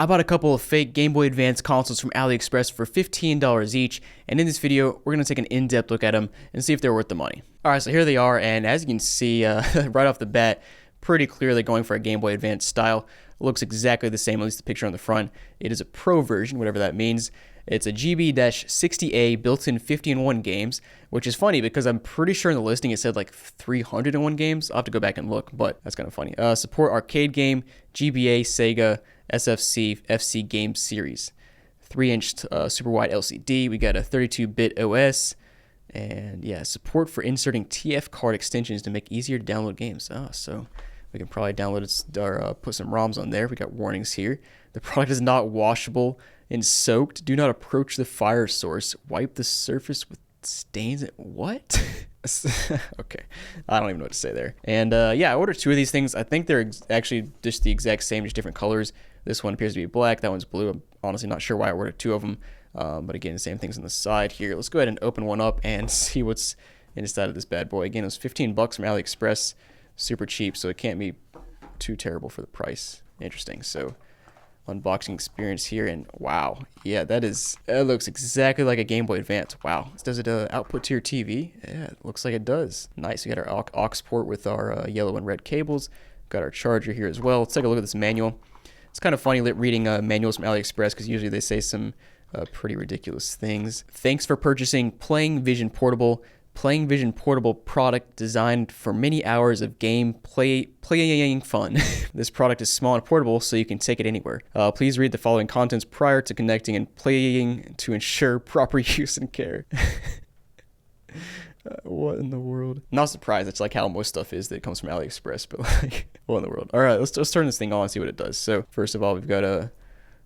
I bought a couple of fake Game Boy Advance consoles from Aliexpress for $15 each, and in this video, we're going to take an in-depth look at them and see if they're worth the money. Alright, so here they are, and as you can see, right off the bat, pretty clearly going for a Game Boy Advance style. It looks exactly the same, at least the picture on the front. It is a Pro version, whatever that means. It's a GB-60A built-in 50-in-1 games, which is funny because I'm pretty sure in the listing it said like 301 games. I'll have to go back and look, but that's kind of funny. Support arcade game, GBA, Sega, SFC, FC game series. 3-inch super wide LCD. We got a 32-bit OS. And yeah, support for inserting TF card extensions to make easier to download games. So we can probably download it or put some ROMs on there. We got warnings here. The product is not washable and soaked. Do not approach the fire source. Wipe the surface with stains. What? Okay, I don't even know what to say there. And yeah, I ordered 2 of these things. I think they're actually just the exact same, just different colors. This one appears to be black. That one's blue. I'm honestly not sure why I ordered 2 of them. But again, the same things on the side here. Let's go ahead and open one up and see what's inside of this bad boy. Again, it was $15 from AliExpress. Super cheap, so it can't be too terrible for the price. Interesting. So unboxing experience here, and wow, yeah, that looks exactly like a Game Boy Advance. Wow. Does it output to your TV? Yeah, it looks like it does. Nice. We got our aux port with our yellow and red cables. Got our charger here as well. Let's take a look at this manual. It's kind of funny reading manuals from AliExpress because usually they say some pretty ridiculous things. Thanks for purchasing Playing Vision Portable. Playing Vision Portable product designed for many hours of game playing fun. This product is small and portable, so you can take it anywhere. Please read the following contents prior to connecting and playing to ensure proper use and care. What in the world? Not surprised. It's like how most stuff is that comes from AliExpress, but like, what in the world? All right, let's turn this thing on and see what it does. So first of all, we've got a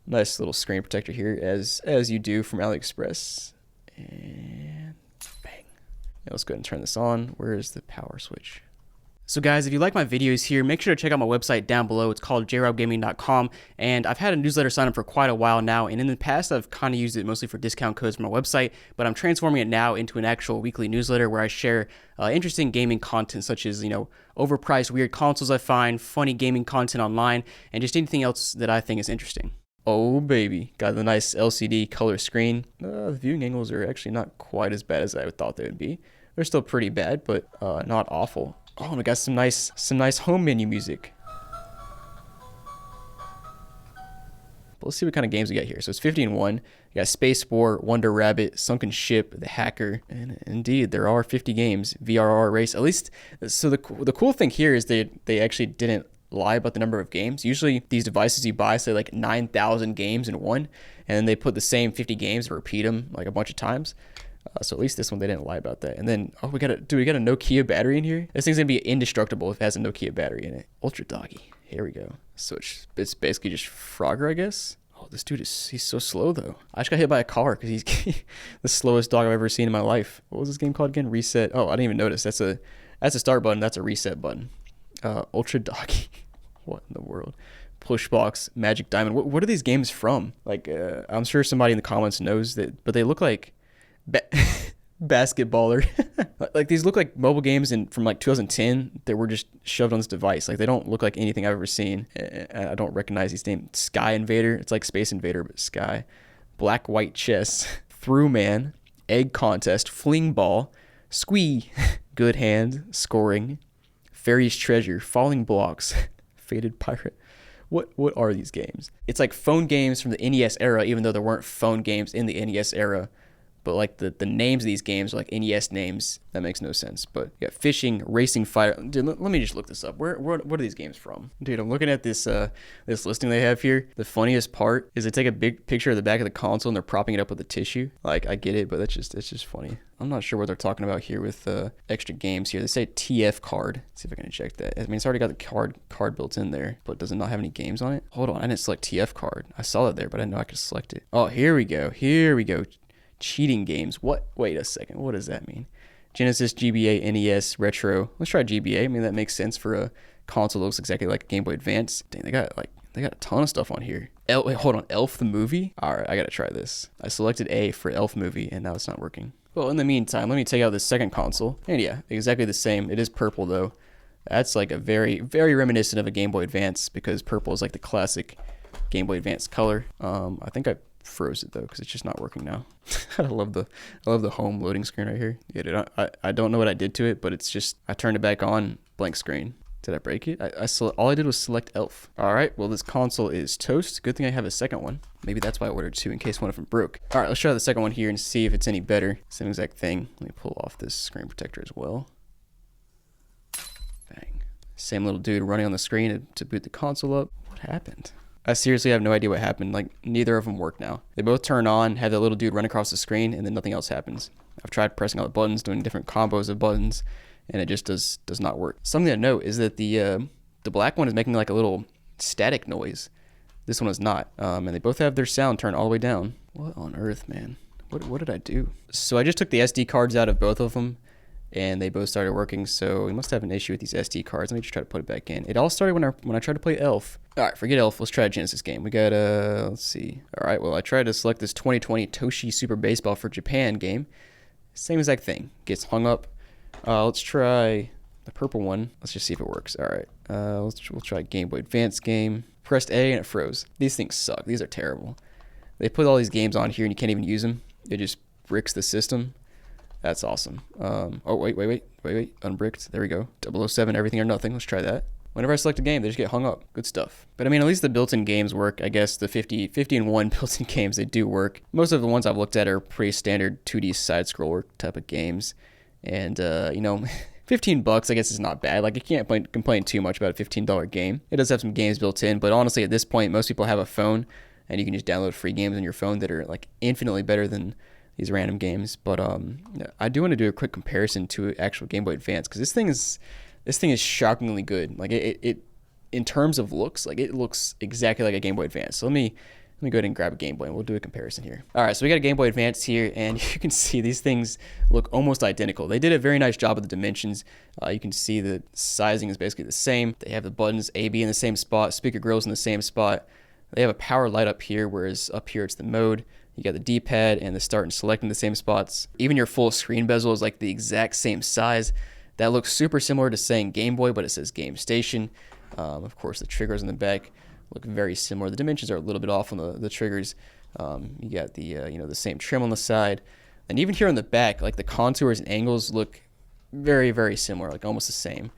nice little screen protector here, as you do from AliExpress. And bang. Now let's go ahead and turn this on. Where is the power switch? So guys, if you like my videos here, make sure to check out my website down below. It's called jrobgaming.com, and I've had a newsletter sign up for quite a while now, and in the past I've kind of used it mostly for discount codes for my website, but I'm transforming it now into an actual weekly newsletter where I share interesting gaming content such as, overpriced weird consoles I find, funny gaming content online, and just anything else that I think is interesting. Oh baby, got the nice LCD color screen. The viewing angles are actually not quite as bad as I thought they would be. They're still pretty bad, but not awful. Oh, we got some nice home menu music. But let's see what kind of games we got here. So it's 50-in-1. You got Space Spore, Wonder Rabbit, Sunken Ship, The Hacker, and indeed there are 50 games. VRR Race, at least. So the cool thing here is they actually didn't lie about the number of games. Usually these devices you buy say like 9,000 games in one, and then they put the same 50 games and repeat them like a bunch of times. So at least this one they didn't lie about that. And then we got a Nokia battery in here. This thing's gonna be indestructible if it has a Nokia battery in it. Ultra Doggy. Here we go. So it's basically just Frogger, I guess. Oh, this dude he's so slow though. I just got hit by a car because he's the slowest dog I've ever seen in my life. What was this game called again? Reset. Oh, I didn't even notice. That's a start button. That's a reset button. Ultra Doggy. What in the world? Pushbox, Magic Diamond. What are these games from? Like, I'm sure somebody in the comments knows that, but they look like Basketballer. Like these look like mobile games from like 2010 that were just shoved on this device. Like they don't look like anything I've ever seen. I don't recognize these names. Sky Invader. It's like Space Invader, but Sky. Black White Chess. Through Man. Egg Contest. Fling Ball. Squee. Good Hand. Scoring. Fairy's Treasure. Falling Blocks. Faded Pirate. What are these games? It's like phone games from the NES era, even though there weren't phone games in the NES era. But like the names of these games are like NES names. That makes no sense. But you got Fishing, Racing Fire. Dude, let me just look this up. What are these games from? Dude, I'm looking at this listing they have here. The funniest part is they take a big picture of the back of the console and they're propping it up with a tissue. Like I get it, but it's just funny. I'm not sure what they're talking about here with extra games here. They say TF card. Let's see if I can check that. I mean, it's already got the card built in there, but does it not have any games on it? Hold on, I didn't select TF card. I saw it there, but I didn't know I could select it. Oh, here we go. Cheating games. What? Wait a second. What does that mean? Genesis, GBA, NES, Retro. Let's try GBA. I mean, that makes sense for a console that looks exactly like a Game Boy Advance. Dang, they got a ton of stuff on here. Wait, hold on. Elf the movie? All right, I gotta try this. I selected A for Elf movie, and now it's not working. Well, in the meantime, let me take out this second console. And yeah, exactly the same. It is purple though. That's like a very, very reminiscent of a Game Boy Advance because purple is like the classic Game Boy Advance Color. I think I froze it though because it's just not working now. I love the home loading screen right here. Yeah, dude, I don't know what I did to it, but it's just I turned it back on, blank screen. Did I break it? All I did was select Elf. All right, well this console is toast. Good thing I have a second one. Maybe that's why I ordered two in case one of them broke. All right, let's try the second one here and see if it's any better. Same exact thing. Let me pull off this screen protector as well. Bang. Same little dude running on the screen to boot the console up. What happened? I seriously have no idea what happened. Like, neither of them work now. They both turn on, have that little dude run across the screen, and then nothing else happens. I've tried pressing all the buttons, doing different combos of buttons, and it just does not work. Something to note is that the black one is making like a little static noise. This one is not. And they both have their sound turned all the way down. What on earth, man? What did I do? So I just took the SD cards out of both of them, and they both started working. So we must have an issue with these SD cards. Let me just try to put it back in. It all started when I tried to play Elf. All right, forget Elf. Let's try a Genesis game. We got let's see. All right, well I tried to select this 2020 Toshi Super Baseball for Japan game. Same exact thing. Gets hung up. Let's try the purple one. Let's just see if it works. All right, we'll try Game Boy Advance game. Pressed A and it froze. These things suck. These are terrible. They put all these games on here and you can't even use them. It just bricks the system. That's awesome. Oh, wait. Unbricked. There we go. 007, everything or nothing. Let's try that. Whenever I select a game, they just get hung up. Good stuff. But I mean, at least the built-in games work. I guess the 50-in-1 built-in games, they do work. Most of the ones I've looked at are pretty standard 2D side-scroller type of games. And, you know, $15, I guess is not bad. Like, you can't complain too much about a $15 game. It does have some games built in, but honestly, at this point, most people have a phone, and you can just download free games on your phone that are, like, infinitely better than these random games. But I do want to do a quick comparison to actual Game Boy Advance, because this thing is shockingly good. Like, it in terms of looks, like, it looks exactly like a Game Boy Advance. So let me go ahead and grab a Game Boy and we'll do a comparison here. All right, so we got a Game Boy Advance here, and you can see these things look almost identical. They did a very nice job with the dimensions. You can see the sizing is basically the same. They have the buttons A, B in the same spot, speaker grills in the same spot. They have a power light up here, whereas up here it's the mode. You got the D-pad and the start and select in the same spots. Even your full screen bezel is like the exact same size. That looks super similar to saying Game Boy, but it says Game Station. Of course, the triggers in the back look very similar. The dimensions are a little bit off on the triggers. You got the the same trim on the side, and even here on the back, like the contours and angles look very, very similar, like almost the same.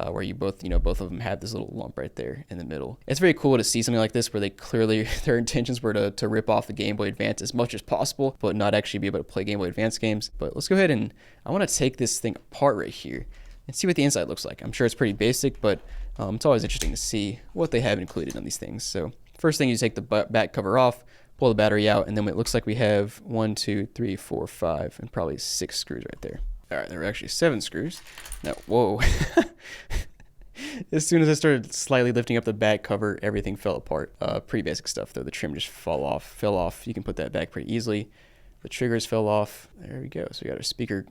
Where you both of them have this little lump right there in the middle. It's very cool to see something like this where they clearly, their intentions were to rip off the Game Boy Advance as much as possible, but not actually be able to play Game Boy Advance games. But let's go ahead and I want to take this thing apart right here and see what the inside looks like. I'm sure it's pretty basic, but it's always interesting to see what they have included on these things. So first thing, you take the back cover off, pull the battery out, and then it looks like we have 1, 2, 3, 4, 5, and probably 6 screws right there. All right, there were actually 7 screws. Now, whoa. As soon as I started slightly lifting up the back cover, everything fell apart. Pretty basic stuff, though. The trim just fell off. You can put that back pretty easily. The triggers fell off. There we go. So we got our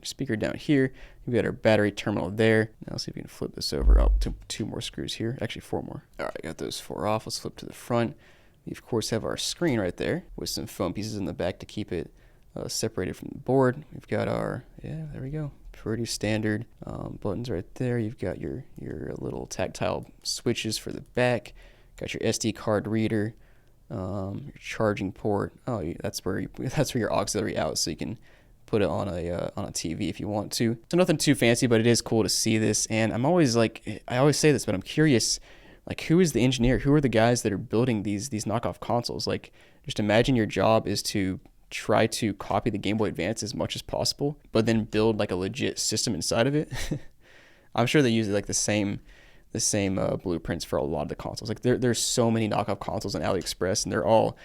speaker down here. We've got our battery terminal there. Now let's see if we can flip this over. Oh, 2 more screws here. Actually, 4 more. All right, I got those 4 off. Let's flip to the front. We, of course, have our screen right there with some foam pieces in the back to keep it separated from the board. We've got our, there we go. Pretty standard buttons right there. You've got your little tactile switches for the back. Got your SD card reader, your charging port. Oh, that's where your auxiliary out, so you can put it on a TV if you want to. So nothing too fancy, but it is cool to see this. And I always say this, but I'm curious, like, who is the engineer? Who are the guys that are building these knockoff consoles? Like, just imagine your job is to try to copy the Game Boy Advance as much as possible, but then build like a legit system inside of it. I'm sure they use like the same blueprints for a lot of the consoles. Like there's so many knockoff consoles on Aliexpress, and they're all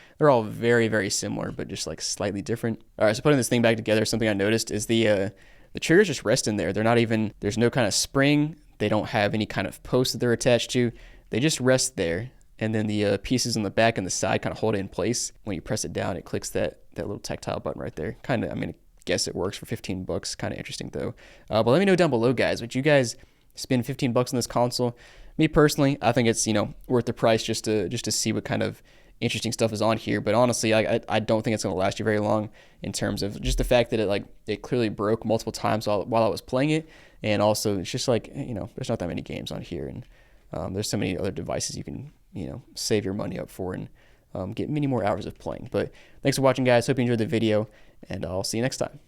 very, very similar, but just like slightly different. All right, so putting this thing back together, something I noticed is the triggers just rest in there. They're not even, there's no kind of spring. They don't have any kind of post that they're attached to. They just rest there. And then the pieces on the back and the side kind of hold it in place. When you press it down, it clicks that little tactile button right there. Kind of, I guess it works for $15. Kind of interesting though. But let me know down below, guys. Would you guys spend $15 on this console? Me personally, I think it's worth the price just to see what kind of interesting stuff is on here. But honestly, I don't think it's going to last you very long in terms of just the fact that it clearly broke multiple times while I was playing it, and also it's just like there's not that many games on here, and there's so many other devices you can save your money up for, and get many more hours of playing. But thanks for watching, guys. Hope you enjoyed the video, and I'll see you next time.